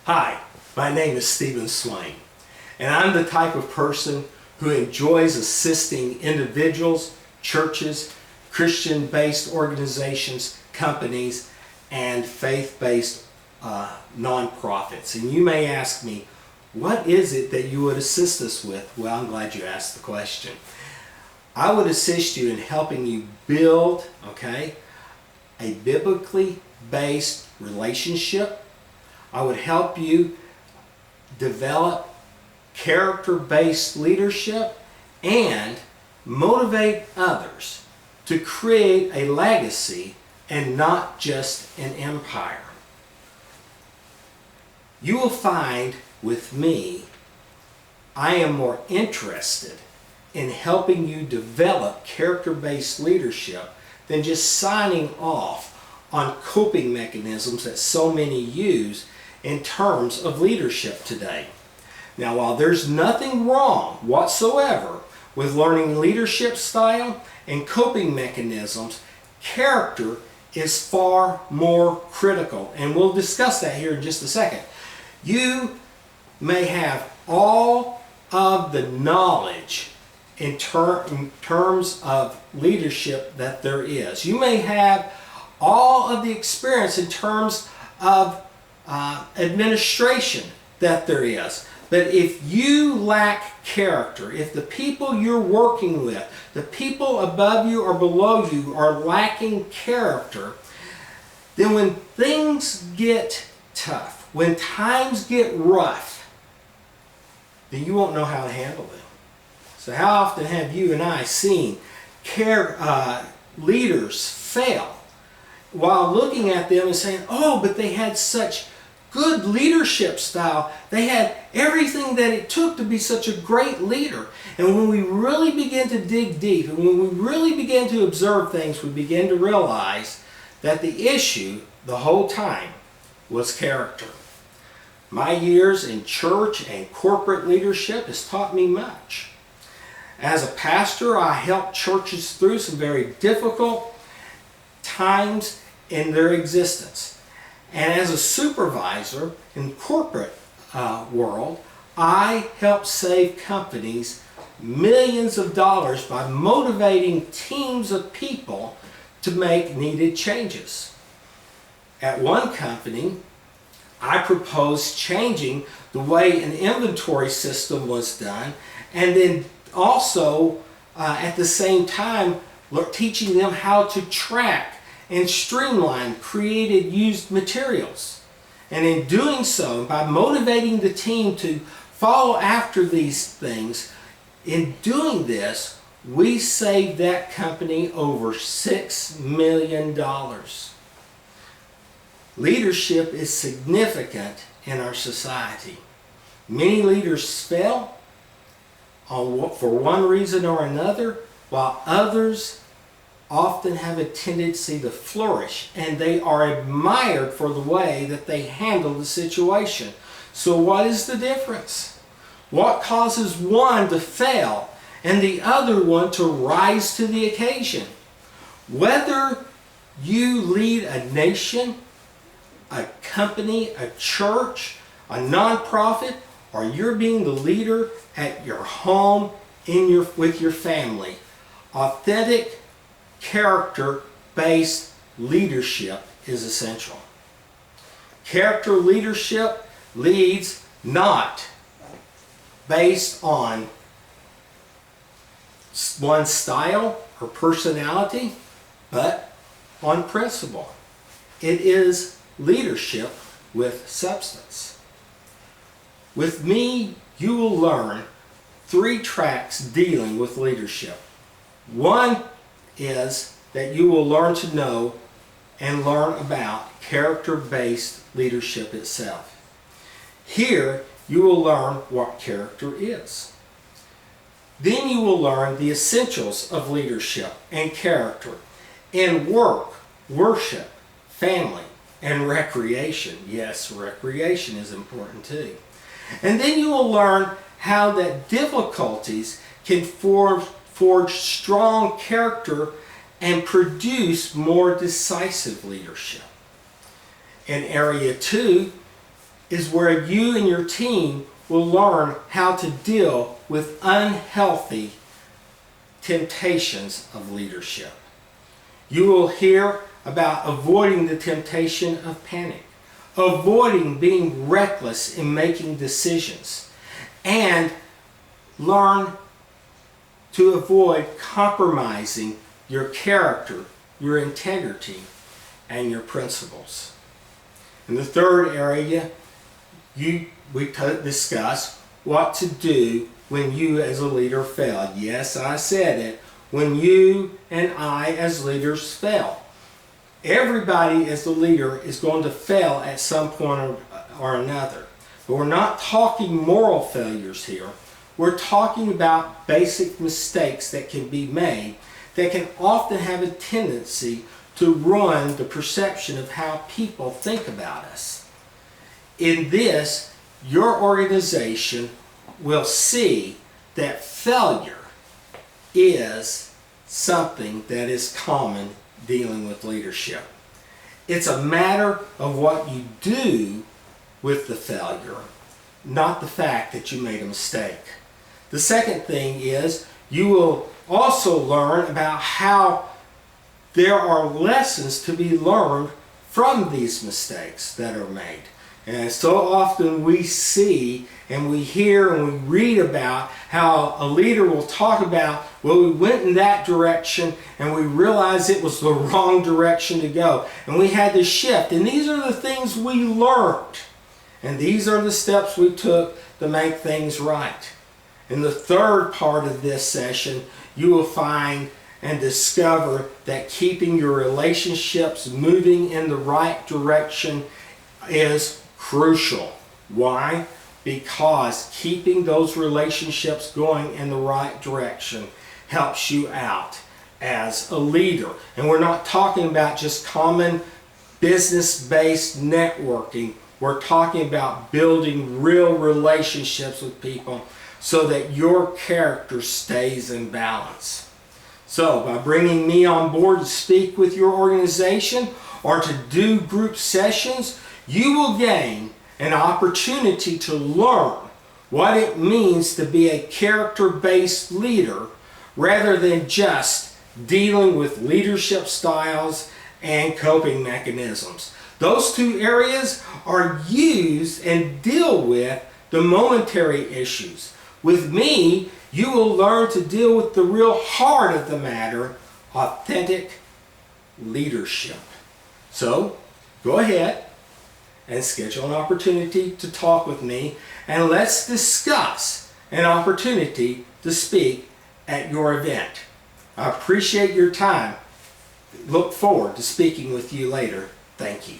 Hi, my name is Stephen Swaim, and I'm the type of person who enjoys assisting individuals, churches, Christian-based organizations, companies, and faith-based nonprofits. And you may ask me, what is it that you would assist us with? Well, I'm glad you asked the question. I would assist you in helping you build, a biblically based relationship. I would help you develop character-based leadership and motivate others to create a legacy and not just an empire. You will find with me, I am more interested in helping you develop character-based leadership than just signing off on coping mechanisms that so many use in terms of leadership today. Now, while there's nothing wrong whatsoever with learning leadership style and coping mechanisms, character is far more critical, and we'll discuss that here in just a second. You may have all of the knowledge in terms of leadership that there is. You may have all of the experience in terms of administration that there is. But if you lack character, if the people you're working with, the people above you or below you are lacking character, then when things get tough, when times get rough, then you won't know how to handle them. So how often have you and I seen leaders fail while looking at them and saying, oh, but they had such good leadership style. They had everything that it took to be such a great leader. And when we really begin to dig deep, and when we really begin to observe things, we begin to realize that the issue the whole time was character. My years in church and corporate leadership has taught me much. As a pastor, I helped churches through some very difficult times in their existence. And as a supervisor in corporate world, I helped save companies millions of dollars by motivating teams of people to make needed changes. At one company, I proposed changing the way an inventory system was done, and then also at the same time teaching them how to track and streamline created used materials. And in doing so, by motivating the team to follow after these things, in doing this, we saved that company over $6 million. Leadership is significant in our society. Many leaders fail for one reason or another, while others often have a tendency to flourish, and they are admired for the way that they handle the situation. So what is the difference? What causes one to fail and the other one to rise to the occasion? Whether you lead a nation, a company, a church, a nonprofit, or you're being the leader at your home, with your family, authentic, character-based leadership is essential. Character leadership leads not based on one's style or personality, but on principle. It is leadership with substance. With me, you will learn 3 tracks dealing with leadership. One is that you will learn to know and learn about character-based leadership itself. Here, you will learn what character is. Then you will learn the essentials of leadership and character in work, worship, family, and recreation. Yes, recreation is important too. And then you will learn how that difficulties can forge strong character and produce more decisive leadership. In area 2, is where you and your team will learn how to deal with unhealthy temptations of leadership. You will hear about avoiding the temptation of panic, avoiding being reckless in making decisions, and learn to avoid compromising your character, your integrity, and your principles. In the third area, we discuss what to do when you as a leader fail. Yes, I said it. When you and I as leaders fail. Everybody as the leader is going to fail at some point or another. But we're not talking moral failures here. We're talking about basic mistakes that can be made that can often have a tendency to ruin the perception of how people think about us. In this, your organization will see that failure is something that is common dealing with leadership. It's a matter of what you do with the failure, not the fact that you made a mistake. The second thing is you will also learn about how there are lessons to be learned from these mistakes that are made. And so often we see and we hear and we read about how a leader will talk about, well, we went in that direction and we realized it was the wrong direction to go. And we had to shift. And these are the things we learned. And these are the steps we took to make things right. In the third part of this session, you will find and discover that keeping your relationships moving in the right direction is crucial. Why? Because keeping those relationships going in the right direction helps you out as a leader. And we're not talking about just common business-based networking. We're talking about building real relationships with people so that your character stays in balance. So by bringing me on board to speak with your organization or to do group sessions, you will gain an opportunity to learn what it means to be a character-based leader rather than just dealing with leadership styles and coping mechanisms. Those two areas are used and deal with the momentary issues. With me, you will learn to deal with the real heart of the matter, authentic leadership. So, go ahead and schedule an opportunity to talk with me, and let's discuss an opportunity to speak at your event. I appreciate your time. Look forward to speaking with you later. Thank you.